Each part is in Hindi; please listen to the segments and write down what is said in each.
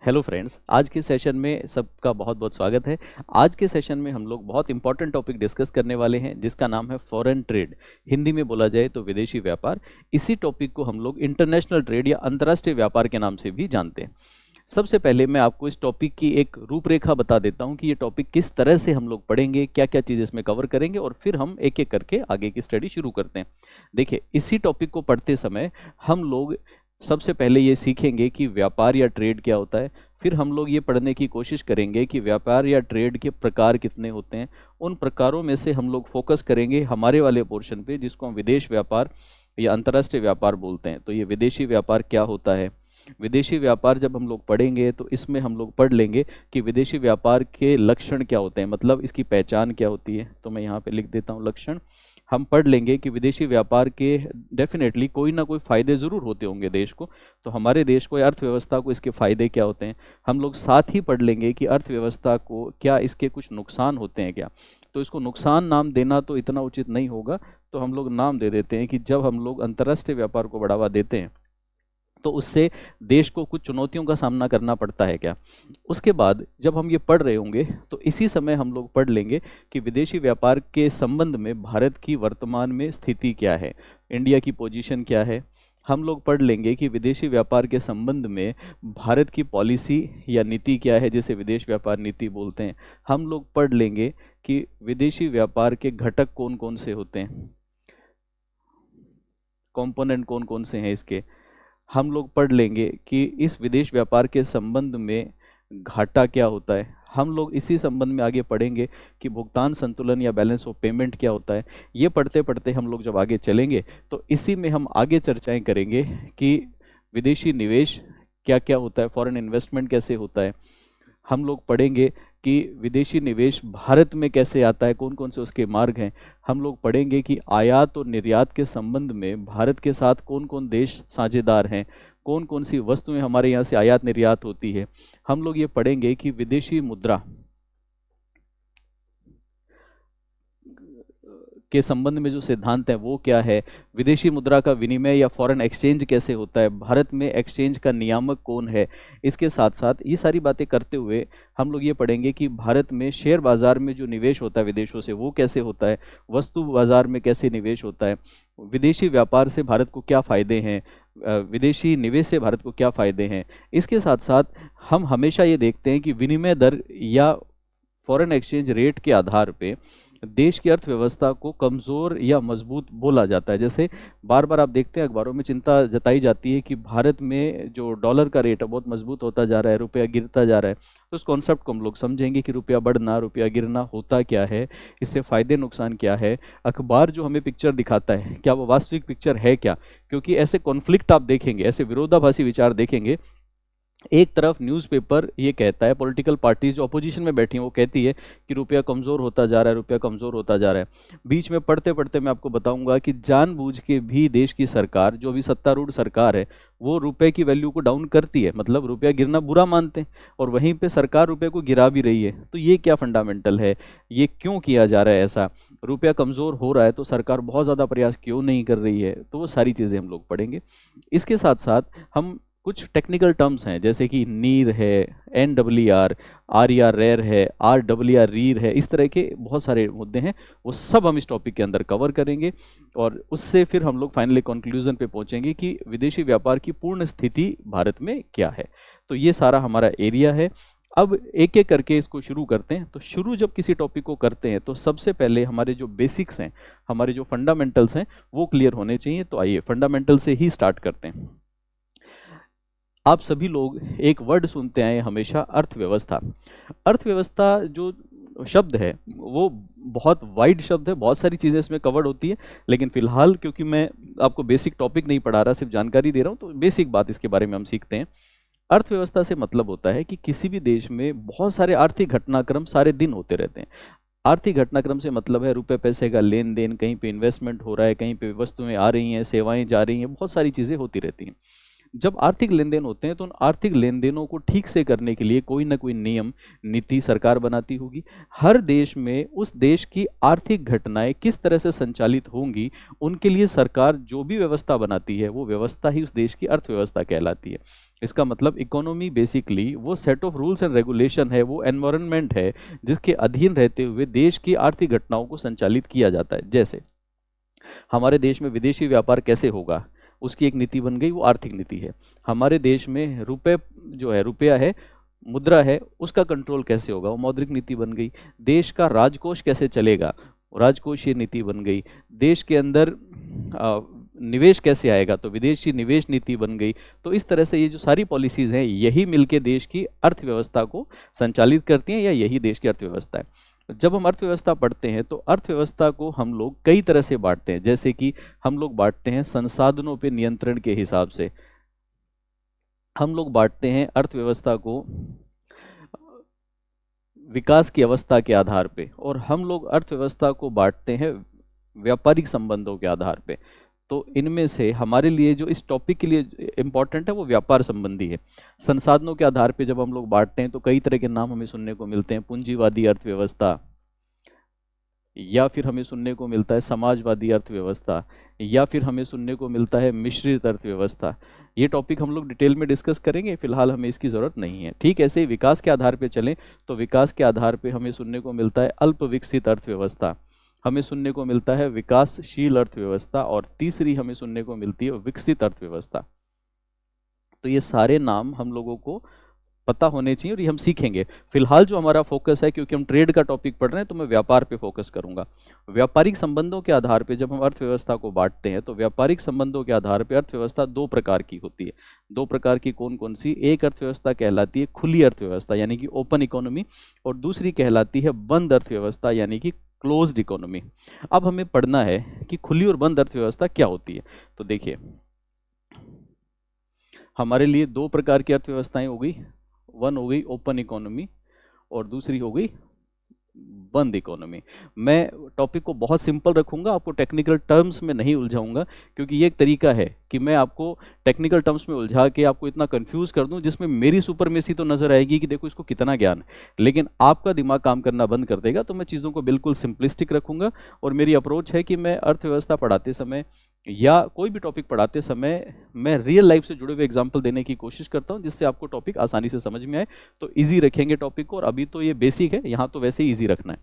हेलो फ्रेंड्स, आज के सेशन में सबका बहुत बहुत स्वागत है। आज के सेशन में हम लोग बहुत इंपॉर्टेंट टॉपिक डिस्कस करने वाले हैं जिसका नाम है फॉरेन ट्रेड। हिंदी में बोला जाए तो विदेशी व्यापार। इसी टॉपिक को हम लोग इंटरनेशनल ट्रेड या अंतर्राष्ट्रीय व्यापार के नाम से भी जानते हैं। सबसे पहले मैं आपको इस टॉपिक की एक रूपरेखा बता देता हूं कि ये टॉपिक किस तरह से हम लोग पढ़ेंगे, क्या क्या चीज़ इसमें कवर करेंगे और फिर हम एक एक करके आगे की स्टडी शुरू करते हैं। देखिए, इसी टॉपिक को पढ़ते समय हम लोग सबसे पहले ये सीखेंगे कि व्यापार या ट्रेड क्या होता है। फिर हम लोग ये पढ़ने की कोशिश करेंगे कि व्यापार या ट्रेड के प्रकार कितने होते हैं। उन प्रकारों में से हम लोग फोकस करेंगे हमारे वाले पोर्शन पे जिसको हम विदेश व्यापार या अंतर्राष्ट्रीय व्यापार बोलते हैं। तो ये विदेशी व्यापार क्या होता है। विदेशी व्यापार जब हम लोग पढ़ेंगे तो इसमें हम लोग पढ़ लेंगे कि विदेशी व्यापार के लक्षण क्या होते हैं, मतलब इसकी पहचान क्या होती है। तो मैं यहाँ पे लिख देता हूँ लक्षण। हम पढ़ लेंगे कि विदेशी व्यापार के डेफिनेटली कोई ना कोई फ़ायदे ज़रूर होते होंगे देश को। तो हमारे देश को या अर्थव्यवस्था को इसके फ़ायदे क्या होते हैं। हम लोग साथ ही पढ़ लेंगे कि अर्थव्यवस्था को क्या इसके कुछ नुकसान होते हैं क्या। तो इसको नुकसान नाम देना तो इतना उचित नहीं होगा, तो हम लोग नाम दे देते हैं कि जब हम लोग अंतर्राष्ट्रीय व्यापार को बढ़ावा देते हैं तो उससे देश को कुछ चुनौतियों का सामना करना पड़ता है क्या। उसके बाद जब हम ये पढ़ रहे होंगे तो इसी समय हम लोग पढ़ लेंगे कि विदेशी व्यापार के संबंध में भारत की वर्तमान में स्थिति क्या है, इंडिया की पोजीशन क्या है। हम लोग पढ़ लेंगे कि विदेशी व्यापार के संबंध में भारत की पॉलिसी या नीति क्या है, जिसे विदेश व्यापार नीति बोलते हैं। हम लोग पढ़ लेंगे कि विदेशी व्यापार के घटक कौन कौन से होते हैं, कंपोनेंट कौन कौन से हैं इसके। हम लोग पढ़ लेंगे कि इस विदेश व्यापार के संबंध में घाटा क्या होता है। हम लोग इसी संबंध में आगे पढ़ेंगे कि भुगतान संतुलन या बैलेंस ऑफ पेमेंट क्या होता है। ये पढ़ते पढ़ते हम लोग जब आगे चलेंगे तो इसी में हम आगे चर्चाएं करेंगे कि विदेशी निवेश क्या क्या होता है, फॉरेन इन्वेस्टमेंट कैसे होता है। हम लोग पढ़ेंगे कि विदेशी निवेश भारत में कैसे आता है, कौन कौन से उसके मार्ग हैं। हम लोग पढ़ेंगे कि आयात और निर्यात के संबंध में भारत के साथ कौन कौन देश साझेदार हैं, कौन कौन सी वस्तुएं हमारे यहाँ से आयात निर्यात होती है। हम लोग ये पढ़ेंगे कि विदेशी मुद्रा के संबंध में जो सिद्धांत है वो क्या है, विदेशी मुद्रा का विनिमय या फॉरेन एक्सचेंज कैसे होता है, भारत में एक्सचेंज का नियामक कौन है। इसके साथ साथ ये सारी बातें करते हुए हम लोग ये पढ़ेंगे कि भारत में शेयर बाजार में जो निवेश होता है विदेशों से वो कैसे होता है, वस्तु बाजार में कैसे निवेश होता है, विदेशी व्यापार से भारत को क्या फ़ायदे हैं, विदेशी निवेश से भारत को क्या फ़ायदे हैं। इसके साथ साथ हम हमेशा ये देखते हैं कि विनिमय दर या फॉरेन एक्सचेंज रेट के आधार पे देश की अर्थव्यवस्था को कमज़ोर या मजबूत बोला जाता है। जैसे बार बार आप देखते हैं अखबारों में चिंता जताई जाती है कि भारत में जो डॉलर का रेट है बहुत मजबूत होता जा रहा है, रुपया गिरता जा रहा है। तो उस कॉन्सेप्ट को हम लोग समझेंगे कि रुपया बढ़ना रुपया गिरना होता क्या है, इससे फ़ायदे नुकसान क्या है, अखबार जो हमें पिक्चर दिखाता है क्या वो वास्तविक पिक्चर है क्या। क्योंकि ऐसे कॉन्फ्लिक्ट आप देखेंगे, ऐसे विरोधाभासी विचार देखेंगे। एक तरफ न्यूज़पेपर ये कहता है, पॉलिटिकल पार्टीज जो अपोजिशन में बैठी हैं वो कहती है कि रुपया कमज़ोर होता जा रहा है, रुपया कमज़ोर होता जा रहा है। बीच में पढ़ते पढ़ते मैं आपको बताऊंगा कि जानबूझ के भी देश की सरकार, जो अभी सत्तारूढ़ सरकार है, वो रुपए की वैल्यू को डाउन करती है, मतलब रुपया गिरना बुरा मानते हैं और वहीं पे सरकार रुपए को गिरा भी रही है। तो ये क्या फंडामेंटल है, ये क्यों किया जा रहा है ऐसा, रुपया कमज़ोर हो रहा है तो सरकार बहुत ज़्यादा प्रयास क्यों नहीं कर रही है। तो वो सारी चीज़ें हम लोग पढ़ेंगे। इसके साथ साथ हम कुछ टेक्निकल टर्म्स हैं जैसे कि नीर है, NWR, RER रेयर है, RWR रीर है, इस तरह के बहुत सारे मुद्दे हैं, वो सब हम इस टॉपिक के अंदर कवर करेंगे और उससे फिर हम लोग फाइनली कंक्लूजन पे पहुंचेंगे कि विदेशी व्यापार की पूर्ण स्थिति भारत में क्या है। तो ये सारा हमारा एरिया है। अब एक एक करके इसको शुरू करते हैं। तो शुरू जब किसी टॉपिक को करते हैं तो सबसे पहले हमारे जो बेसिक्स हैं, हमारे जो फंडामेंटल्स हैं वो क्लियर होने चाहिए। तो आइए फंडामेंटल से ही स्टार्ट करते हैं। आप सभी लोग एक वर्ड सुनते आए हमेशा, अर्थव्यवस्था। अर्थव्यवस्था जो शब्द है वो बहुत वाइड शब्द है, बहुत सारी चीज़ें इसमें कवर्ड होती है। लेकिन फिलहाल क्योंकि मैं आपको बेसिक टॉपिक नहीं पढ़ा रहा, सिर्फ जानकारी दे रहा हूँ, तो बेसिक बात इसके बारे में हम सीखते हैं। अर्थव्यवस्था से मतलब होता है कि किसी भी देश में बहुत सारे आर्थिक घटनाक्रम सारे दिन होते रहते हैं। आर्थिक घटनाक्रम से मतलब है रुपए पैसे का लेन देन, कहीं पे इन्वेस्टमेंट हो रहा है, कहीं पे वस्तुएं आ रही हैं, सेवाएं जा रही हैं, बहुत सारी चीज़ें होती रहती हैं। जब आर्थिक लेन देन होते हैं तो उन आर्थिक लेन देनों को ठीक से करने के लिए कोई ना कोई नियम नीति सरकार बनाती होगी। हर देश में उस देश की आर्थिक घटनाएं किस तरह से संचालित होंगी, उनके लिए सरकार जो भी व्यवस्था बनाती है वो व्यवस्था ही उस देश की अर्थव्यवस्था कहलाती है। इसका मतलब इकोनॉमी बेसिकली वो set of rules and regulation है, वो एनवायरनमेंट है जिसके अधीन रहते हुए देश की आर्थिक घटनाओं को संचालित किया जाता है। जैसे हमारे देश में विदेशी व्यापार कैसे होगा, उसकी एक नीति बन गई, वो आर्थिक नीति है। हमारे देश में रुपए जो है, रुपया है, मुद्रा है, उसका कंट्रोल कैसे होगा, वो मौद्रिक नीति बन गई। देश का राजकोष कैसे चलेगा, राजकोषीय नीति बन गई। देश के अंदर निवेश कैसे आएगा, तो विदेशी निवेश नीति बन गई। तो इस तरह से ये जो सारी पॉलिसीज़ हैं यही मिलके देश की अर्थव्यवस्था को संचालित करती हैं, या यही देश की अर्थव्यवस्था है। जब हम अर्थव्यवस्था पढ़ते हैं तो अर्थव्यवस्था को हम लोग कई तरह से बांटते हैं। जैसे कि हम लोग बांटते हैं संसाधनों पे नियंत्रण के हिसाब से, हम लोग बांटते हैं अर्थव्यवस्था को विकास की अवस्था के आधार पे, और हम लोग अर्थव्यवस्था को बांटते हैं व्यापारिक संबंधों के आधार पे। तो इनमें से हमारे लिए जो इस टॉपिक के लिए इम्पॉर्टेंट है वो व्यापार संबंधी है। संसाधनों के आधार पे जब हम लोग बांटते हैं तो कई तरह के नाम हमें सुनने को मिलते हैं, पूंजीवादी अर्थव्यवस्था, या फिर हमें सुनने को मिलता है समाजवादी अर्थव्यवस्था, या फिर हमें सुनने को मिलता है मिश्रित अर्थव्यवस्था। ये टॉपिक हम लोग डिटेल में डिस्कस करेंगे, फिलहाल हमें इसकी ज़रूरत नहीं है। ठीक ऐसे ही विकास के आधार पे चलें तो विकास के आधार पे हमें सुनने को मिलता है अल्प विकसित अर्थव्यवस्था, हमें सुनने को मिलता है विकासशील अर्थव्यवस्था, और तीसरी हमें सुनने को मिलती है विकसित अर्थव्यवस्था। तो ये सारे नाम हम लोगों को पता होने चाहिए और ये हम सीखेंगे। फिलहाल जो हमारा फोकस है, क्योंकि हम ट्रेड का टॉपिक पढ़ रहे हैं, तो मैं व्यापार पे फोकस करूंगा। व्यापारिक संबंधों के आधार पे जब हम अर्थव्यवस्था को बांटते हैं तो व्यापारिक संबंधों के आधार पे अर्थव्यवस्था दो प्रकार की होती है। दो प्रकार की कौन कौन सी? एक अर्थव्यवस्था कहलाती है खुली अर्थव्यवस्था यानी कि ओपन इकोनॉमी, और दूसरी कहलाती है बंद अर्थव्यवस्था यानी कि क्लोज्ड इकोनॉमी। अब हमें पढ़ना है कि खुली और बंद अर्थव्यवस्था क्या होती है। तो देखिए, हमारे लिए दो प्रकार की अर्थव्यवस्थाएं हो गई, वन हो गई ओपन इकोनॉमी और दूसरी हो गई बंद इकोनॉमी। मैं टॉपिक को बहुत सिंपल रखूंगा, आपको टेक्निकल टर्म्स में नहीं उलझाऊंगा, क्योंकि ये एक तरीका है कि मैं आपको टेक्निकल टर्म्स में उलझा के आपको इतना कंफ्यूज कर दूं जिसमें मेरी सुपरमेसी तो नजर आएगी कि देखो इसको कितना ज्ञान है, लेकिन आपका दिमाग काम करना बंद कर देगा। तो मैं चीज़ों को बिल्कुल सिंपलिस्टिक रखूंगा, और मेरी अप्रोच है कि मैं अर्थव्यवस्था पढ़ाते समय या कोई भी टॉपिक पढ़ाते समय मैं रियल लाइफ से जुड़े हुए एग्जाम्पल देने की कोशिश करता हूं, जिससे आपको टॉपिक आसानी से समझ में आए। तो इजी रखेंगे टॉपिक को, और अभी तो ये बेसिक है, यहाँ तो वैसे ही इजी रखना है।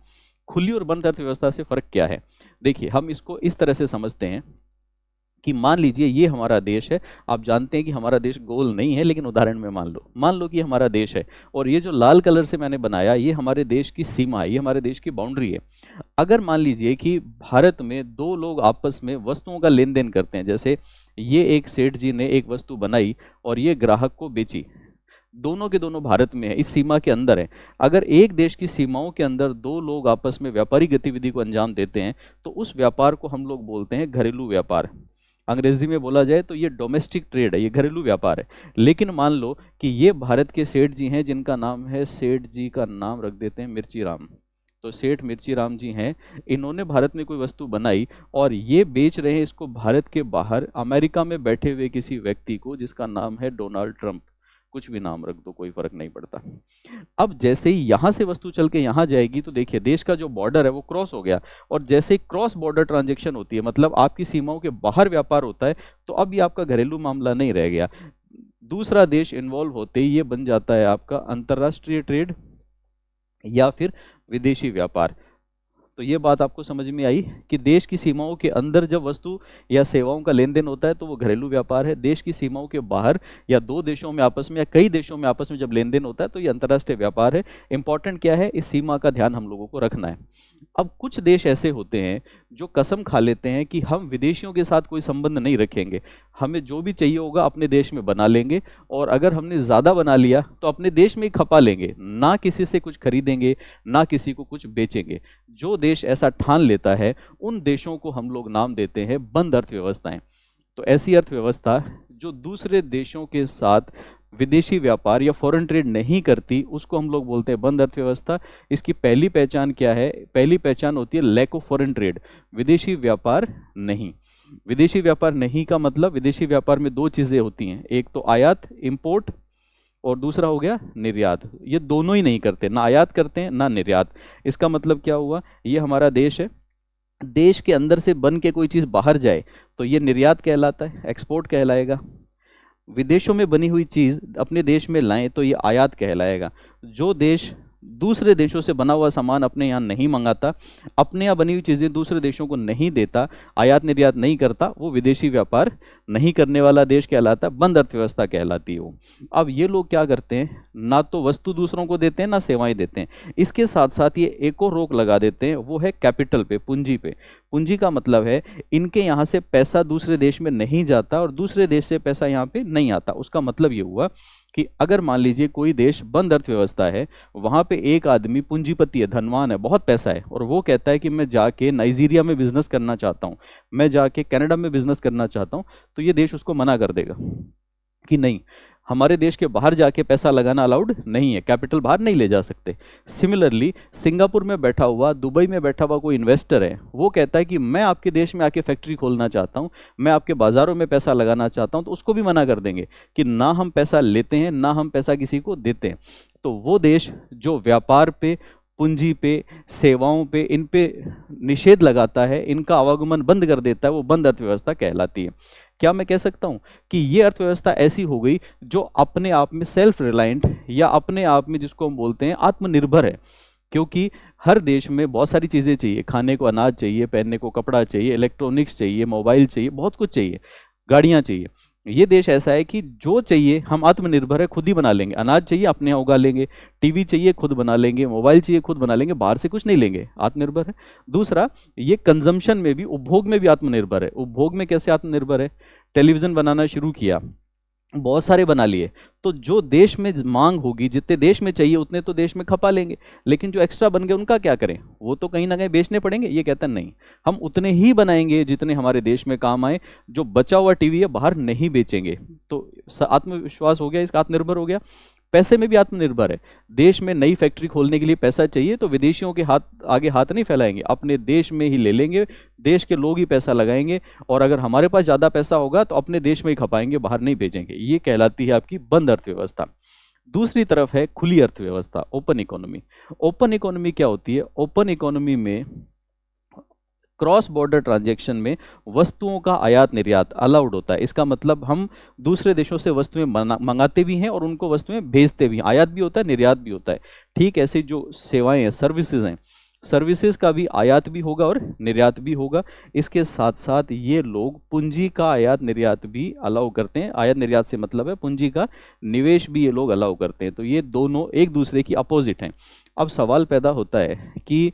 खुली और बंद अर्थव्यवस्था से फर्क क्या है? देखिए, हम इसको इस तरह से समझते हैं कि मान लीजिए ये हमारा देश है। आप जानते हैं कि हमारा देश गोल नहीं है, लेकिन उदाहरण में मान लो कि हमारा देश है, और ये जो लाल कलर से मैंने बनाया ये हमारे देश की सीमा है, ये हमारे देश की बाउंड्री है। अगर मान लीजिए कि भारत में दो लोग आपस में वस्तुओं का लेन देन करते हैं, जैसे ये एक सेठ जी ने एक वस्तु बनाई और ये ग्राहक को बेची, दोनों के दोनों भारत में है, इस सीमा के अंदर है। अगर एक देश की सीमाओं के अंदर दो लोग आपस में व्यापारिक गतिविधि को अंजाम देते हैं तो उस व्यापार को हम लोग बोलते हैं घरेलू व्यापार। अंग्रेजी में बोला जाए तो ये डोमेस्टिक ट्रेड है, ये घरेलू व्यापार है। लेकिन मान लो कि ये भारत के सेठ जी हैं, जिनका नाम है, सेठ जी का नाम रख देते हैं मिर्ची राम। तो सेठ मिर्ची राम जी हैं, इन्होंने भारत में कोई वस्तु बनाई और ये बेच रहे हैं इसको भारत के बाहर अमेरिका में बैठे हुए किसी व्यक्ति को, जिसका नाम है डोनाल्ड ट्रंप। कुछ भी नाम रख दो, कोई फर्क नहीं पड़ता। अब जैसे ही यहां से वस्तु चल के यहां जाएगी तो देखिए देश का जो बॉर्डर है वो क्रॉस हो गया, और जैसे ही क्रॉस बॉर्डर ट्रांजैक्शन होती है, मतलब आपकी सीमाओं के बाहर व्यापार होता है, तो अब ये आपका घरेलू मामला नहीं रह गया। दूसरा देश इन्वॉल्व होते ही ये बन जाता है आपका अंतर्राष्ट्रीय ट्रेड या फिर विदेशी व्यापार। तो ये बात आपको समझ में आई कि देश की सीमाओं के अंदर जब वस्तु या सेवाओं का लेन देन होता है तो वो घरेलू व्यापार है। देश की सीमाओं के बाहर या दो देशों में आपस में या कई देशों में आपस में जब लेन देन होता है तो ये अंतर्राष्ट्रीय व्यापार है। इंपॉर्टेंट क्या है, इस सीमा का ध्यान हम लोगों को रखना है। अब कुछ देश ऐसे होते हैं जो कसम खा लेते हैं कि हम विदेशियों के साथ कोई संबंध नहीं रखेंगे, हमें जो भी चाहिए होगा अपने देश में बना लेंगे, और अगर हमने ज़्यादा बना लिया तो अपने देश में ही खपा लेंगे, ना किसी से कुछ खरीदेंगे ना किसी को कुछ बेचेंगे। जो देश ऐसा ठान लेता है उन देशों को हम लोग नाम देते हैं बंद अर्थव्यवस्थाएं। तो ऐसी अर्थव्यवस्था जो दूसरे देशों के साथ विदेशी व्यापार या फॉरेन ट्रेड नहीं करती, उसको हम लोग बोलते हैं बंद अर्थव्यवस्था। इसकी पहली पहचान क्या है? पहली पहचान होती है लैक ऑफ फॉरेन ट्रेड, विदेशी व्यापार नहीं। विदेशी व्यापार नहीं का मतलब, विदेशी व्यापार में दो चीजें होती हैं, एक तो आयात इंपोर्ट और दूसरा हो गया निर्यात। ये दोनों ही नहीं करते, ना आयात करते हैं ना निर्यात। इसका मतलब क्या हुआ, ये हमारा देश है, देश के अंदर से बन के कोई चीज बाहर जाए तो ये निर्यात कहलाता है, एक्सपोर्ट कहलाएगा। विदेशों में बनी हुई चीज अपने देश में लाएं तो ये आयात कहलाएगा। जो देश दूसरे देशों से बना हुआ सामान अपने यहाँ नहीं मंगाता, अपने यहाँ बनी हुई चीजें दूसरे देशों को नहीं देता, आयात निर्यात नहीं करता, वो विदेशी व्यापार नहीं करने वाला देश कहलाता, बंद अर्थव्यवस्था कहलाती है वो। अब ये लोग क्या करते हैं, ना तो वस्तु दूसरों को देते हैं ना सेवाएं देते हैं। इसके साथ साथ ये एक और रोक लगा देते हैं, वो है कैपिटल पे, पूंजी पे। पूंजी का मतलब है इनके यहाँ से पैसा दूसरे देश में नहीं जाता और दूसरे देश से पैसा यहाँ पे नहीं आता। उसका मतलब ये हुआ कि अगर मान लीजिए कोई देश बंद अर्थव्यवस्था है, वहां पे एक आदमी पूंजीपति है, धनवान है, बहुत पैसा है, और वो कहता है कि मैं जाके नाइजीरिया में बिजनेस करना चाहता हूं, मैं जाके कनाडा में बिजनेस करना चाहता हूं, तो ये देश उसको मना कर देगा कि नहीं, हमारे देश के बाहर जाके पैसा लगाना अलाउड नहीं है, कैपिटल बाहर नहीं ले जा सकते। सिमिलरली सिंगापुर में बैठा हुआ, दुबई में बैठा हुआ कोई इन्वेस्टर है, वो कहता है कि मैं आपके देश में आके फैक्ट्री खोलना चाहता हूं, मैं आपके बाजारों में पैसा लगाना चाहता हूं, तो उसको भी मना कर देंगे कि ना हम पैसा लेते हैं ना हम पैसा किसी को देते हैं। तो वो देश जो व्यापार पे, पूंजी पे, सेवाओं पे, इन पे निषेध लगाता है, इनका आवागमन बंद कर देता है, वो बंद अर्थव्यवस्था कहलाती है। क्या मैं कह सकता हूं कि ये अर्थव्यवस्था ऐसी हो गई जो अपने आप में सेल्फ रिलायंट, या अपने आप में जिसको हम बोलते हैं आत्मनिर्भर है, क्योंकि हर देश में बहुत सारी चीज़ें चाहिए, खाने को अनाज चाहिए, पहनने को कपड़ा चाहिए, इलेक्ट्रॉनिक्स चाहिए, मोबाइल चाहिए, बहुत कुछ चाहिए, गाड़ियाँ चाहिए। ये देश ऐसा है कि जो चाहिए हम आत्मनिर्भर है, खुद ही बना लेंगे, अनाज चाहिए अपने यहाँ उगा लेंगे, टीवी चाहिए खुद बना लेंगे, मोबाइल चाहिए खुद बना लेंगे, बाहर से कुछ नहीं लेंगे, आत्मनिर्भर है। दूसरा, ये कंजम्पशन में भी, उपभोग में भी आत्मनिर्भर है। उपभोग में कैसे आत्मनिर्भर है, टेलीविजन बनाना शुरू किया, बहुत सारे बना लिए, तो जो देश में मांग होगी, जितने देश में चाहिए उतने तो देश में खपा लेंगे, लेकिन जो एक्स्ट्रा बन गए उनका क्या करें, वो तो कहीं ना कहीं बेचने पड़ेंगे। ये कहते हैं नहीं, हम उतने ही बनाएंगे जितने हमारे देश में काम आए, जो बचा हुआ टीवी है बाहर नहीं बेचेंगे। तो आत्मविश्वास हो गया, इसका आत्मनिर्भर हो गया। पैसे में भी आत्मनिर्भर है, देश में नई फैक्ट्री खोलने के लिए पैसा चाहिए तो विदेशियों के आगे हाथ नहीं फैलाएंगे, अपने देश में ही ले लेंगे, देश के लोग ही पैसा लगाएंगे, और अगर हमारे पास ज़्यादा पैसा होगा तो अपने देश में ही खपाएंगे, बाहर नहीं भेजेंगे। ये कहलाती है आपकी बंद अर्थव्यवस्था। दूसरी तरफ है खुली अर्थव्यवस्था, ओपन इकोनॉमी। ओपन इकोनॉमी क्या होती है, ओपन इकोनॉमी में क्रॉस बॉर्डर ट्रांजैक्शन में वस्तुओं का आयात निर्यात अलाउड होता है। इसका मतलब हम दूसरे देशों से वस्तुएं मंगाते भी हैं और उनको वस्तुएं भेजते भी हैं, आयात भी होता है निर्यात भी होता है। ठीक ऐसे जो सेवाएं हैं, सर्विसेज हैं, सर्विसेज का भी आयात भी होगा और निर्यात भी होगा। इसके साथ साथ ये लोग पूंजी का आयात निर्यात भी अलाउ करते हैं। आयात निर्यात से मतलब है पूंजी का निवेश भी ये लोग अलाउ करते हैं। तो ये दोनों एक दूसरे की अपोजिट हैं। अब सवाल पैदा होता है कि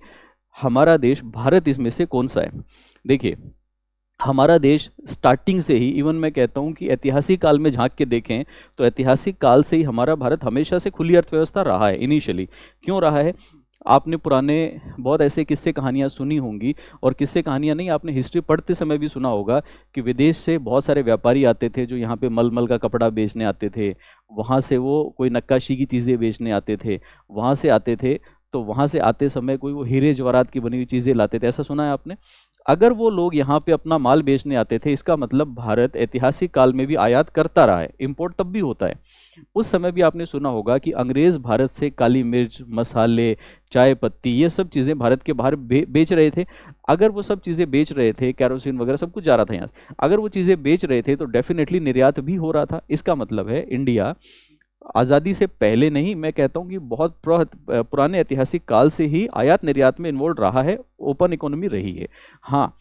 हमारा देश, भारत, इसमें से कौन सा है। देखिए, हमारा देश स्टार्टिंग से ही, इवन मैं कहता हूं कि ऐतिहासिक काल में झांक के देखें तो ऐतिहासिक काल से ही हमारा भारत हमेशा से खुली अर्थव्यवस्था रहा है। इनिशियली क्यों रहा है, आपने पुराने बहुत ऐसे किस्से कहानियाँ सुनी होंगी, और किस्से कहानियाँ नहीं, आपने हिस्ट्री पढ़ते समय भी सुना होगा कि विदेश से बहुत सारे व्यापारी आते थे जो यहाँ पे मलमल का कपड़ा बेचने आते थे, वहाँ से वो कोई नक्काशी की चीज़ें बेचने आते थे, वहाँ से आते थे, तो वहाँ से आते समय कोई वो हीरे जवाहरात की बनी हुई चीज़ें लाते थे, ऐसा सुना है आपने। अगर वो लोग यहाँ पे अपना माल बेचने आते थे, इसका मतलब भारत ऐतिहासिक काल में भी आयात करता रहा है, इंपोर्ट तब भी होता है। उस समय भी आपने सुना होगा कि अंग्रेज भारत से काली मिर्च, मसाले, चाय पत्ती, ये सब चीज़ें भारत के बाहर बेच रहे थे। अगर वो सब चीज़ें बेच रहे थे, कैरोसिन वगैरह सब कुछ जा रहा था यहाँ से, अगर वो चीज़ें बेच रहे थे तो डेफिनेटली निर्यात भी हो रहा था। इसका मतलब है इंडिया आज़ादी से पहले नहीं, मैं कहता हूँ कि बहुत पुराने ऐतिहासिक काल से ही आयात निर्यात में इन्वॉल्व रहा है, ओपन इकोनॉमी रही है। हाँ,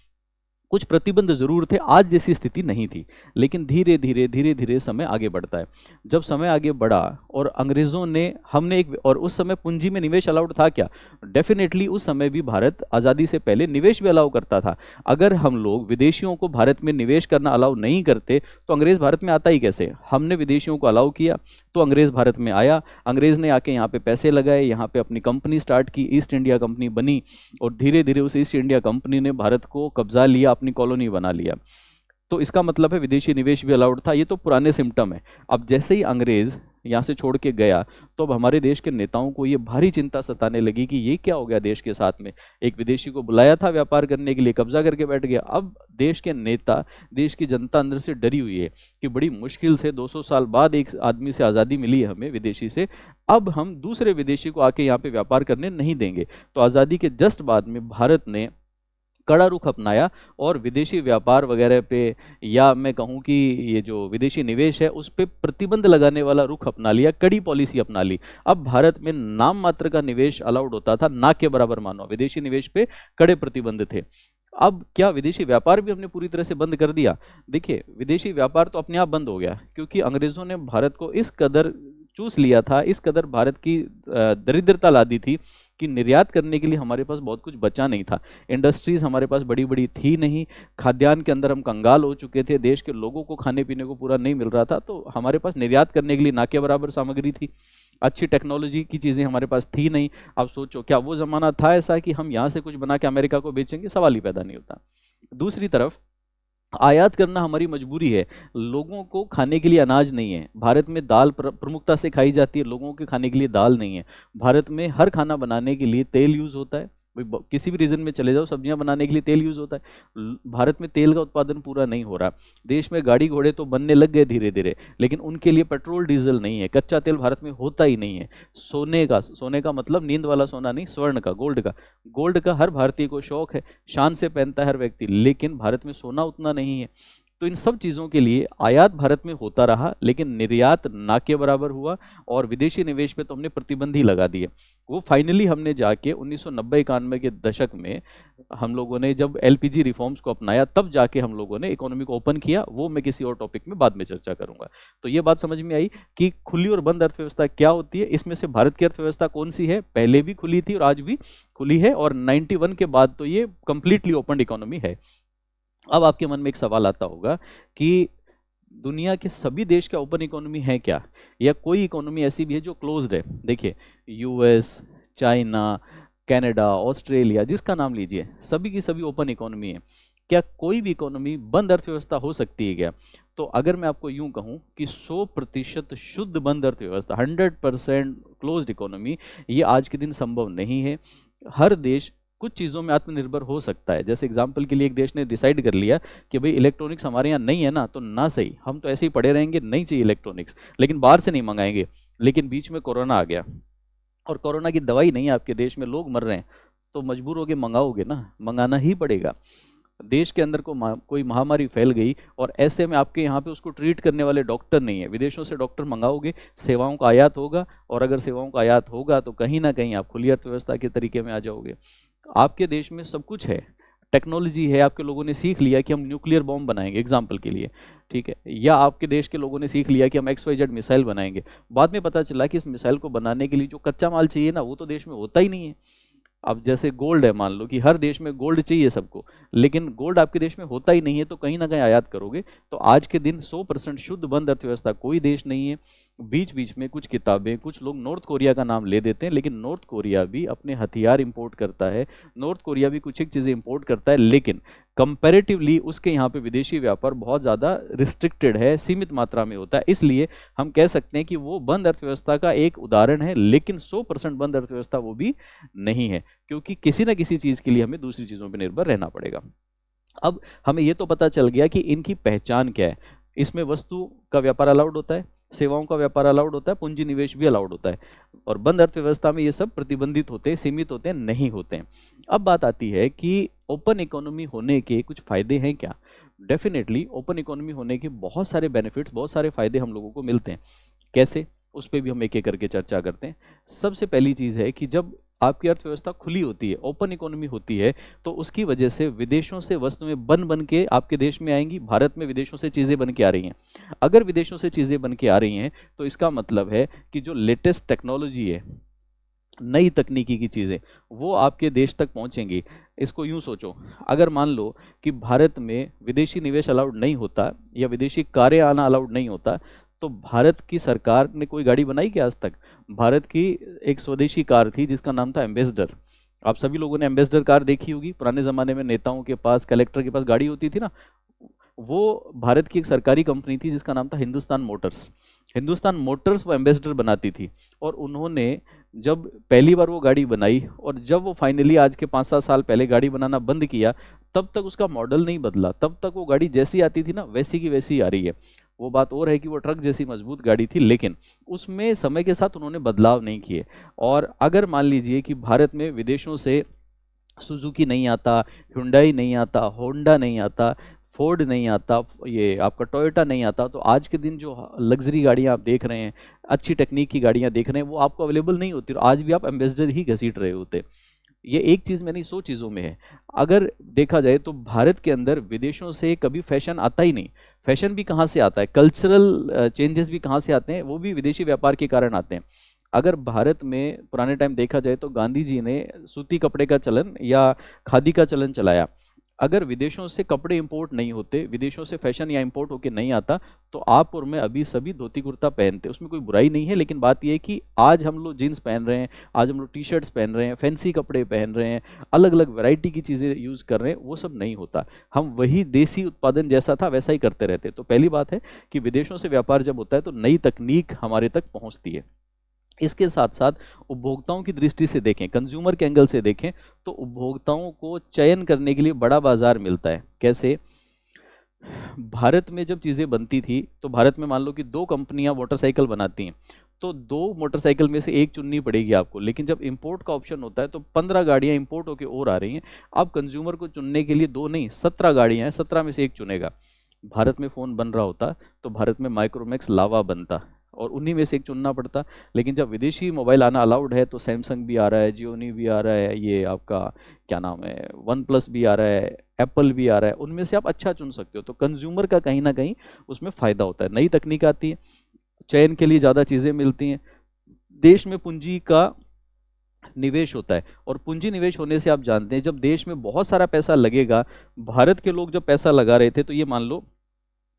कुछ प्रतिबंध जरूर थे, आज जैसी स्थिति नहीं थी, लेकिन धीरे धीरे समय आगे बढ़ता है। जब समय आगे बढ़ा और अंग्रेज़ों ने, हमने एक, और उस समय पूंजी में निवेश अलाउड था क्या, डेफिनेटली उस समय भी भारत आज़ादी से पहले निवेश भी अलाउ करता था। अगर हम लोग विदेशियों को भारत में निवेश करना अलाउ नहीं करते तो अंग्रेज़ भारत में आता ही कैसे। हमने विदेशियों को अलाउ किया तो अंग्रेज़ भारत में आया, अंग्रेज़ ने आके यहाँ पे पैसे लगाए, यहाँ पे अपनी कंपनी स्टार्ट की, ईस्ट इंडिया कंपनी बनी, और धीरे धीरे उस ईस्ट इंडिया कंपनी ने भारत को कब्जा लिया, अपनी कॉलोनी बना लिया। तो इसका मतलब है विदेशी निवेश भी अलाउड था। ये तो पुराने सिम्टम है। अब जैसे ही अंग्रेज यहाँ से छोड़ के गया, तो अब हमारे देश के नेताओं को ये भारी चिंता सताने लगी कि ये क्या हो गया देश के साथ में। एक विदेशी को बुलाया था व्यापार करने के लिए, कब्जा करके बैठ गया। अब देश के नेता, देश की जनता अंदर से डरी हुई है कि बड़ी मुश्किल से 200 साल बाद एक आदमी से आज़ादी मिली है हमें, विदेशी से, अब हम दूसरे विदेशी को आके यहाँ पे व्यापार करने नहीं देंगे। तो आज़ादी के जस्ट बाद में भारत ने कड़ा रुख अपनाया और विदेशी व्यापार वगैरह पे, या मैं कहूँ कि ये जो विदेशी निवेश है उस पे प्रतिबंध लगाने वाला रुख अपना लिया, कड़ी पॉलिसी अपना ली। अब भारत में नाम मात्र का निवेश अलाउड होता था, ना के बराबर मानो, विदेशी निवेश पे कड़े प्रतिबंध थे। अब क्या विदेशी व्यापार भी हमने पूरी तरह से बंद कर दिया? देखिए, विदेशी व्यापार तो अपने आप बंद हो गया, क्योंकि अंग्रेजों ने भारत को इस कदर चूस लिया था, इस कदर भारत की दरिद्रता ला दी थी कि निर्यात करने के लिए हमारे पास बहुत कुछ बचा नहीं था। इंडस्ट्रीज हमारे पास बड़ी बड़ी थी नहीं, खाद्यान्न के अंदर हम कंगाल हो चुके थे, देश के लोगों को खाने पीने को पूरा नहीं मिल रहा था, तो हमारे पास निर्यात करने के लिए ना के बराबर सामग्री थी। अच्छी टेक्नोलॉजी की चीज़ें हमारे पास थी नहीं। अब सोचो, क्या वो ज़माना था ऐसा कि हम यहाँ से कुछ बना के अमेरिका को बेचेंगे? सवाल ही पैदा नहीं होता। दूसरी तरफ आयात करना हमारी मजबूरी है। लोगों को खाने के लिए अनाज नहीं है। भारत में दाल प्रमुखता से खाई जाती है, लोगों के खाने के लिए दाल नहीं है। भारत में हर खाना बनाने के लिए तेल यूज़ होता है। किसी भी रीजन में चले जाओ, सब्जियां बनाने के लिए तेल यूज़ होता है। भारत में तेल का उत्पादन पूरा नहीं हो रहा। देश में गाड़ी घोड़े तो बनने लग गए धीरे धीरे, लेकिन उनके लिए पेट्रोल डीजल नहीं है। कच्चा तेल भारत में होता ही नहीं है। सोने का मतलब नींद वाला सोना नहीं, स्वर्ण का, गोल्ड का हर भारतीय को शौक है, शान से पहनता है हर व्यक्ति, लेकिन भारत में सोना उतना नहीं है। तो इन सब चीज़ों के लिए आयात भारत में होता रहा, लेकिन निर्यात ना के बराबर हुआ, और विदेशी निवेश पे तो हमने प्रतिबंध ही लगा दिए। वो फाइनली हमने जाके 1990-91 के दशक में हम लोगों ने जब एलपीजी रिफॉर्म्स को अपनाया, तब जाके हम लोगों ने इकोनॉमी को ओपन किया। वो मैं किसी और टॉपिक में बाद में चर्चा करूंगा। तो ये बात समझ में आई कि खुली और बंद अर्थव्यवस्था क्या होती है। इसमें से भारत की अर्थव्यवस्था कौन सी है? पहले भी खुली थी और आज भी खुली है, और 91 के बाद तो ये कंप्लीटली ओपन इकोनॉमी है। अब आपके मन में एक सवाल आता होगा कि दुनिया के सभी देश का ओपन इकोनॉमी है क्या, या कोई इकोनॉमी ऐसी भी है जो क्लोज्ड है? देखिए, यूएस, चाइना, कनाडा, ऑस्ट्रेलिया, जिसका नाम लीजिए, सभी की सभी ओपन इकोनॉमी है। क्या कोई भी इकोनॉमी बंद अर्थव्यवस्था हो सकती है क्या? तो अगर मैं आपको यूं कहूं कि 100% शुद्ध बंद अर्थव्यवस्था, 100% क्लोज्ड इकोनॉमी, ये आज के दिन संभव नहीं है। हर देश कुछ चीज़ों में आत्मनिर्भर हो सकता है। जैसे एग्जाम्पल के लिए, एक देश ने डिसाइड कर लिया कि भाई इलेक्ट्रॉनिक्स हमारे यहाँ नहीं है ना, तो ना सही, हम तो ऐसे ही पड़े रहेंगे, नहीं चाहिए इलेक्ट्रॉनिक्स, लेकिन बाहर से नहीं मंगाएंगे। लेकिन बीच में कोरोना आ गया, और कोरोना की दवाई नहीं है आपके देश में, लोग मर रहे हैं, तो मजबूर होकर मंगाओगे ना, मंगाना ही पड़ेगा। देश के अंदर कोई महामारी फैल गई, और ऐसे में आपके यहाँ पे उसको ट्रीट करने वाले डॉक्टर नहीं है, विदेशों से डॉक्टर मंगाओगे, सेवाओं का आयात होगा, और अगर सेवाओं का आयात होगा तो कहीं ना कहीं आप खुली अर्थव्यवस्था के तरीके में आ जाओगे। आपके देश में सब कुछ है, टेक्नोलॉजी है, आपके लोगों ने सीख लिया कि हम न्यूक्लियर बॉम्ब बनाएंगे एग्जाम्पल के लिए, ठीक है, या आपके देश के लोगों ने सीख लिया कि हम XYZ मिसाइल बनाएंगे। बाद में पता चला कि इस मिसाइल को बनाने के लिए जो कच्चा माल चाहिए ना, वो तो देश में होता ही नहीं है। अब जैसे गोल्ड है, मान लो कि हर देश में गोल्ड चाहिए सबको, लेकिन गोल्ड आपके देश में होता ही नहीं है, तो कहीं ना कहीं आयात करोगे। तो आज के दिन 100% शुद्ध बंद अर्थव्यवस्था कोई देश नहीं है। बीच बीच में कुछ किताबें, कुछ लोग नॉर्थ कोरिया का नाम ले देते हैं, लेकिन नॉर्थ कोरिया भी अपने हथियार इंपोर्ट करता है, नॉर्थ कोरिया भी कुछ एक चीज़ें इंपोर्ट करता है, लेकिन कंपैरेटिवली उसके यहाँ पे विदेशी व्यापार बहुत ज़्यादा रिस्ट्रिक्टेड है, सीमित मात्रा में होता है। इसलिए हम कह सकते हैं कि वो बंद अर्थव्यवस्था का एक उदाहरण है, लेकिन 100% बंद अर्थव्यवस्था वो भी नहीं है, क्योंकि किसी न किसी चीज़ के लिए हमें दूसरी चीज़ों पर निर्भर रहना पड़ेगा। अब हमें ये तो पता चल गया कि इनकी पहचान क्या है। इसमें वस्तु का व्यापार अलाउड होता है, सेवाओं का व्यापार अलाउड होता है, पूंजी निवेश भी अलाउड होता है, और बंद अर्थव्यवस्था में ये सब प्रतिबंधित होते हैं, सीमित होते हैं, नहीं होते हैं। अब बात आती है कि ओपन इकोनॉमी होने के कुछ फायदे हैं क्या? डेफिनेटली ओपन इकोनॉमी होने के बहुत सारे बेनिफिट्स, बहुत सारे फायदे हम लोगों को मिलते हैं। कैसे? उस पर भी हम एक एक करके चर्चा करते हैं। सबसे पहली चीज़ है कि जब आपकी अर्थव्यवस्था खुली होती है, ओपन इकोनॉमी होती है, तो उसकी वजह से विदेशों से वस्तुएं बन के आपके देश में आएंगी। भारत में विदेशों से चीज़ें बन के आ रही हैं। अगर विदेशों से चीज़ें बन के आ रही हैं, तो इसका मतलब है कि जो लेटेस्ट टेक्नोलॉजी है, नई तकनीकी की चीज़ें, वो आपके देश तक पहुंचेंगी। इसको यूं सोचो, अगर मान लो कि भारत में विदेशी निवेश अलाउड नहीं होता, या विदेशी कारें आना अलाउड नहीं होता, तो भारत की सरकार ने कोई गाड़ी बनाई क्या आज तक? भारत की एक स्वदेशी कार थी जिसका नाम था एम्बेसडर। आप सभी लोगों ने एम्बेसडर कार देखी होगी। पुराने ज़माने में नेताओं के पास, कलेक्टर के पास गाड़ी होती थी ना, वो भारत की एक सरकारी कंपनी थी जिसका नाम था हिंदुस्तान मोटर्स। हिंदुस्तान मोटर्स वो एम्बेसडर बनाती थी, और उन्होंने जब पहली बार वो गाड़ी बनाई और जब वो फाइनली आज के 5-7 साल पहले गाड़ी बनाना बंद किया, तब तक उसका मॉडल नहीं बदला, तब तक वो गाड़ी जैसी आती थी ना वैसी की वैसी आ रही है। वो बात और है कि वो ट्रक जैसी मजबूत गाड़ी थी, लेकिन उसमें समय के साथ उन्होंने बदलाव नहीं किए। और अगर मान लीजिए कि भारत में विदेशों से सुजुकी नहीं आता, हुंडई नहीं आता, होंडा नहीं आता, फोर्ड नहीं आता, ये आपका टोयोटा नहीं आता, तो आज के दिन जो लग्जरी गाड़ियां आप देख रहे हैं, अच्छी टेक्निक की गाड़ियां देख रहे हैं, वो आपको अवेलेबल नहीं होती और आज भी आप एम्बेसडर ही घसीट रहे होते। ये एक चीज़ में नहीं, 100 चीज़ों में है। अगर देखा जाए तो भारत के अंदर विदेशों से कभी फैशन आता ही नहीं। फैशन भी कहाँ से आता है, कल्चरल चेंजेस भी कहाँ से आते हैं, वो भी विदेशी व्यापार के कारण आते हैं। अगर भारत में पुराने टाइम देखा जाए तो गांधी जी ने सूती कपड़े का चलन या खादी का चलन चलाया। अगर विदेशों से कपड़े इंपोर्ट नहीं होते, विदेशों से फैशन या इंपोर्ट होके नहीं आता, तो आप और मैं अभी सभी धोती कुर्ता पहनते, उसमें कोई बुराई नहीं है। लेकिन बात यह है कि आज हम लोग जीन्स पहन रहे हैं, आज हम लोग टी शर्ट्स पहन रहे हैं, फैंसी कपड़े पहन रहे हैं, अलग अलग वैरायटी की चीज़ें यूज़ कर रहे हैं, वो सब नहीं होता। हम वही देसी उत्पादन जैसा था वैसा ही करते रहते। तो पहली बात है कि विदेशों से व्यापार जब होता है तो नई तकनीक हमारे तक पहुँचती है। इसके साथ साथ उपभोक्ताओं की दृष्टि से देखें, कंज्यूमर के एंगल से देखें, तो उपभोक्ताओं को चयन करने के लिए बड़ा बाजार मिलता है। कैसे? भारत में जब चीज़ें बनती थी तो भारत में मान लो कि 2 कंपनियां मोटरसाइकिल बनाती हैं, तो 2 मोटरसाइकिल में से एक चुननी पड़ेगी आपको। लेकिन जब इंपोर्ट का ऑप्शन होता है तो 15 गाड़ियां इंपोर्ट होकर और आ रही हैं। अब कंज्यूमर को चुनने के लिए 2 नहीं 17 गाड़ियां हैं, 17 में से एक चुनेगा। भारत में फ़ोन बन रहा होता तो भारत में माइक्रोमैक्स, लावा बनता और उन्हीं में से एक चुनना पड़ता। लेकिन जब विदेशी मोबाइल आना अलाउड है तो सैमसंग भी आ रहा है, जियोनी भी आ रहा है, ये आपका क्या नाम है, वन प्लस भी आ रहा है, एप्पल भी आ रहा है, उनमें से आप अच्छा चुन सकते हो। तो कंज्यूमर का कहीं ना कहीं उसमें फ़ायदा होता है। नई तकनीक आती है, चयन के लिए ज़्यादा चीज़ें मिलती हैं, देश में पूंजी का निवेश होता है। और पूंजी निवेश होने से आप जानते हैं जब देश में बहुत सारा पैसा लगेगा, भारत के लोग जब पैसा लगा रहे थे तो ये मान लो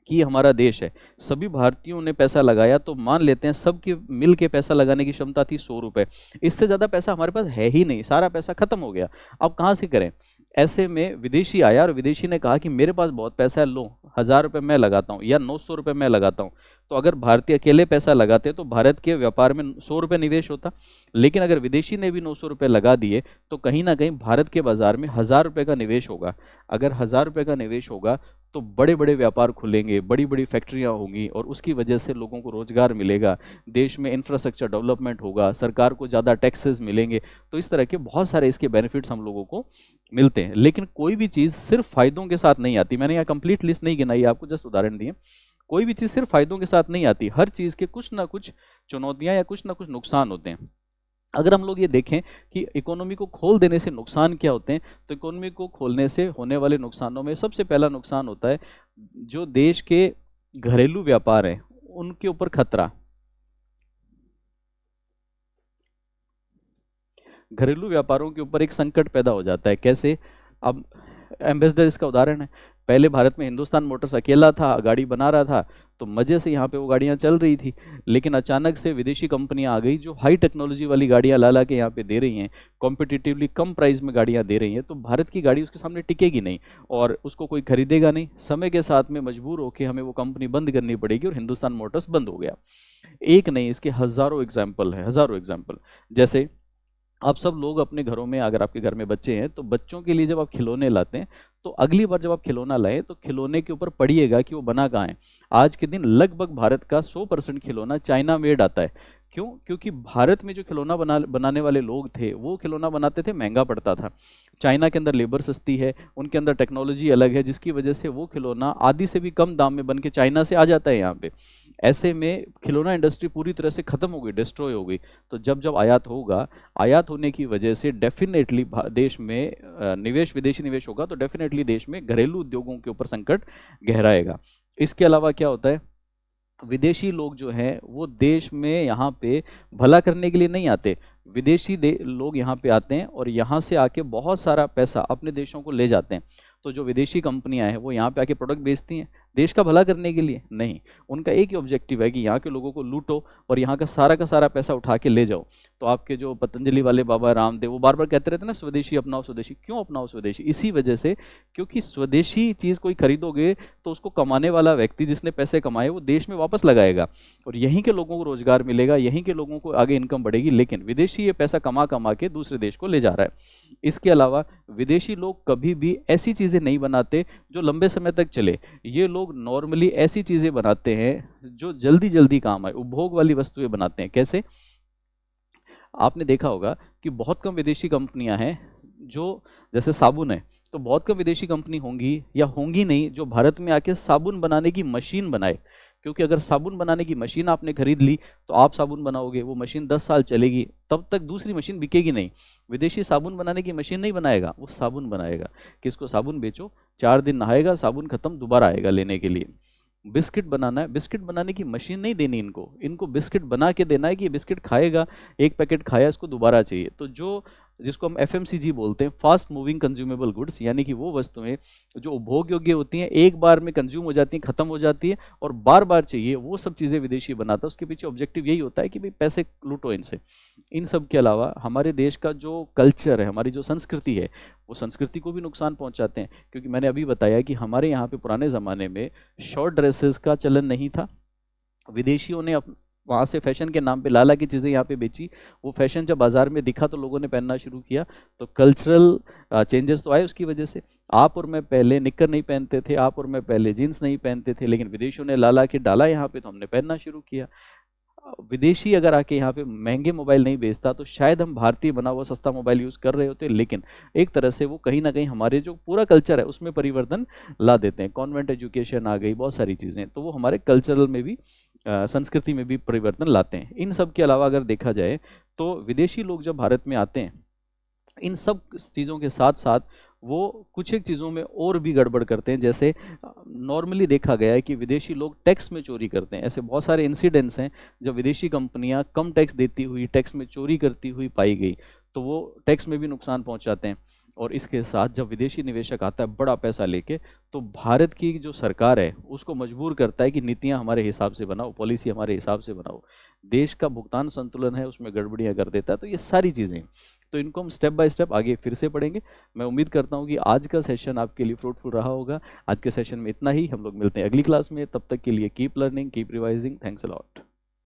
कि हमारा देश है, सभी भारतीयों ने पैसा लगाया, तो मान लेते हैं सबकी मिल के पैसा लगाने की क्षमता थी 100 रुपये। इससे ज़्यादा पैसा हमारे पास है ही नहीं, सारा पैसा खत्म हो गया। अब कहाँ से करें? ऐसे में विदेशी आया और विदेशी ने कहा कि मेरे पास बहुत पैसा है, लो 1000 रुपये मैं लगाता हूँ या 900 रुपये मैं लगाता हूँ। तो अगर भारतीय अकेले पैसा लगाते तो भारत के व्यापार में 100 रुपये निवेश होता। लेकिन अगर विदेशी ने भी 900 रुपये लगा दिए तो कहीं ना कहीं भारत के बाजार में 1000 रुपये का निवेश होगा। अगर 1000 रुपये का निवेश होगा तो बड़े बड़े व्यापार खुलेंगे, बड़ी बड़ी फैक्ट्रियां होंगी और उसकी वजह से लोगों को रोजगार मिलेगा, देश में इंफ्रास्ट्रक्चर डेवलपमेंट होगा, सरकार को ज़्यादा टैक्सेस मिलेंगे। तो इस तरह के बहुत सारे इसके बेनिफिट्स हम लोगों को मिलते हैं। लेकिन कोई भी चीज़ सिर्फ फायदों के साथ नहीं आती। मैंने यहाँ कंप्लीट लिस्ट नहीं गिनाई, आपको जस्ट उदाहरण दिए। कोई भी चीज़ सिर्फ फायदों के साथ नहीं आती, हर चीज़ के कुछ ना कुछ चुनौतियाँ या कुछ ना कुछ नुकसान होते हैं। अगर हम लोग ये देखें कि इकोनॉमी को खोल देने से नुकसान क्या होते हैं, तो इकोनॉमी को खोलने से होने वाले नुकसानों में सबसे पहला नुकसान होता है जो देश के घरेलू व्यापार हैं उनके ऊपर खतरा। घरेलू व्यापारों के ऊपर एक संकट पैदा हो जाता है। कैसे? अब एम्बेसडर इसका उदाहरण है। पहले भारत में हिंदुस्तान मोटर्स अकेला था, गाड़ी बना रहा था, तो मज़े से यहाँ पे वो गाड़ियाँ चल रही थी। लेकिन अचानक से विदेशी कंपनियाँ आ गई जो हाई टेक्नोलॉजी वाली गाड़ियाँ ला ला के यहाँ पे दे रही हैं, कॉम्पिटिटिवली कम प्राइस में गाड़ियाँ दे रही हैं। तो भारत की गाड़ी उसके सामने टिकेगी नहीं और उसको कोई खरीदेगा नहीं। समय के साथ में मजबूर होकर हमें वो कंपनी बंद करनी पड़ेगी और हिंदुस्तान मोटर्स बंद हो गया। एक नहीं, इसके हज़ारों एग्जाम्पल है, हज़ारों एग्जाम्पल। जैसे आप सब लोग अपने घरों में, अगर आपके घर में बच्चे हैं तो बच्चों के लिए जब आप खिलौने लाते हैं तो अगली बार जब आप खिलौना लाएं तो खिलौने के ऊपर पढ़िएगा कि वो बना कहाँ है। आज के दिन लगभग भारत का 100% खिलौना चाइना मेड आता है। क्यों? क्योंकि भारत में जो खिलौना बनाने वाले लोग थे वो खिलौना बनाते थे, महंगा पड़ता था। चाइना के अंदर लेबर सस्ती है, उनके अंदर टेक्नोलॉजी अलग है, जिसकी वजह से वो खिलौना आधी से भी कम दाम में बन के चाइना से आ जाता है यहाँ पे। ऐसे में खिलौना इंडस्ट्री पूरी तरह से खत्म हो गई, डिस्ट्रॉय हो गई। तो जब जब आयात होगा, आयात होने की वजह से डेफिनेटली देश में निवेश, विदेशी निवेश होगा तो डेफिनेटली देश में घरेलू उद्योगों के ऊपर संकट गहराएगा। इसके अलावा क्या होता है, विदेशी लोग जो हैं वो देश में यहाँ पे भला करने के लिए नहीं आते। विदेशी लोग यहाँ पे आते हैं और यहाँ से आके बहुत सारा पैसा अपने देशों को ले जाते हैं। तो जो विदेशी कंपनियां हैं वो यहाँ पे आके प्रोडक्ट बेचती हैं, देश का भला करने के लिए नहीं। उनका एक ही ऑब्जेक्टिव है कि यहाँ के लोगों को लूटो और यहाँ का सारा पैसा उठा के ले जाओ। तो आपके जो पतंजलि वाले बाबा रामदेव वो बार बार कहते रहते हैं ना, स्वदेशी अपनाओ स्वदेशी। क्यों अपनाओ स्वदेशी? इसी वजह से, क्योंकि स्वदेशी चीज़ कोई खरीदोगे तो उसको कमाने वाला व्यक्ति जिसने पैसे कमाए वो देश में वापस लगाएगा और यहीं के लोगों को रोजगार मिलेगा, यहीं के लोगों को आगे इनकम बढ़ेगी। लेकिन विदेशी ये पैसा कमा कमा के दूसरे देश को ले जा रहा है। इसके अलावा विदेशी लोग कभी भी ऐसी चीज़ें नहीं बनाते जो लंबे समय तक चले। ये लोग नॉर्मली ऐसी चीज़ें बनाते हैं जो जल्दी जल्दी काम आए, उपभोग वाली वस्तुएं बनाते हैं। कैसे? आपने देखा होगा कि बहुत कम विदेशी कंपनियां हैं जो, जैसे साबुन है, तो बहुत कम विदेशी कंपनी होंगी या होंगी नहीं जो भारत में आके साबुन बनाने की मशीन बनाए। क्योंकि अगर साबुन बनाने की मशीन आपने खरीद ली तो आप साबुन बनाओगे, वो मशीन 10 साल चलेगी, तब तक दूसरी मशीन बिकेगी नहीं। विदेशी साबुन बनाने की मशीन नहीं बनाएगा, वो साबुन बनाएगा कि इसको साबुन बेचो, 4 दिन नहाएगा, साबुन खत्म, दोबारा आएगा लेने के लिए। बिस्किट बनाना है, बिस्किट बनाने की मशीन नहीं देनी इनको, इनको बिस्किट बना के देना है कि बिस्किट खाएगा, एक पैकेट खाया, इसको दोबारा चाहिए। तो जो, जिसको हम एफएमसीजी बोलते हैं, फास्ट मूविंग कंज्यूमेबल गुड्स, यानी कि वो वस्तुएं जो उपभोग योग्य होती हैं, एक बार में कंज्यूम हो जाती हैं, खत्म हो जाती है और बार बार चाहिए, वो सब चीज़ें विदेशी बनाता है। उसके पीछे ऑब्जेक्टिव यही होता है कि भाई पैसे लूटो इनसे। इन सब के अलावा हमारे देश का जो कल्चर है, हमारी जो संस्कृति है, वो संस्कृति को भी नुकसान पहुंचाते हैं। क्योंकि मैंने अभी बताया कि हमारे यहाँ पे पुराने ज़माने में शॉर्ट ड्रेसेस का चलन नहीं था। विदेशियों ने वहाँ से फैशन के नाम पे लाला की चीज़ें यहाँ पे बेची, वो फैशन जब बाज़ार में दिखा तो लोगों ने पहनना शुरू किया। तो कल्चरल चेंजेस तो आए उसकी वजह से। आप और मैं पहले निक्कर नहीं पहनते थे, आप और मैं पहले जीन्स नहीं पहनते थे, लेकिन विदेशियों ने लाला के डाला यहाँ पे तो हमने पहनना शुरू किया। विदेशी अगर आके यहाँ पे महंगे मोबाइल नहीं बेचता तो शायद हम भारतीय बना हुआ सस्ता मोबाइल यूज़ कर रहे होते। लेकिन एक तरह से वो कहीं ना कहीं हमारे जो पूरा कल्चर है उसमें परिवर्तन ला देते हैं। कॉन्वेंट एजुकेशन आ गई, बहुत सारी चीज़ें, तो वो हमारे कल्चरल में भी, संस्कृति में भी परिवर्तन लाते हैं। इन सब के अलावा अगर देखा जाए तो विदेशी लोग जब भारत में आते हैं, इन सब चीज़ों के साथ साथ वो कुछ एक चीज़ों में और भी गड़बड़ करते हैं। जैसे नॉर्मली देखा गया है कि विदेशी लोग टैक्स में चोरी करते हैं। ऐसे बहुत सारे इंसिडेंट्स हैं जब विदेशी कंपनियां कम टैक्स देती हुई टैक्स में चोरी करती हुई पाई गई, तो वो टैक्स में भी नुकसान पहुंचाते हैं। और इसके साथ जब विदेशी निवेशक आता है बड़ा पैसा लेके, तो भारत की जो सरकार है उसको मजबूर करता है कि नीतियां हमारे हिसाब से बनाओ, पॉलिसी हमारे हिसाब से बनाओ। देश का भुगतान संतुलन है उसमें गड़बड़ियां कर देता है। तो ये सारी चीज़ें, तो इनको हम स्टेप बाय स्टेप आगे फिर से पढ़ेंगे। मैं उम्मीद करता हूँ कि आज का सेशन आपके लिए फ्रूटफुल रहा होगा। आज के सेशन में इतना ही, हम लोग मिलते हैं अगली क्लास में। तब तक के लिए keep learning, keep revising. Thanks a lot.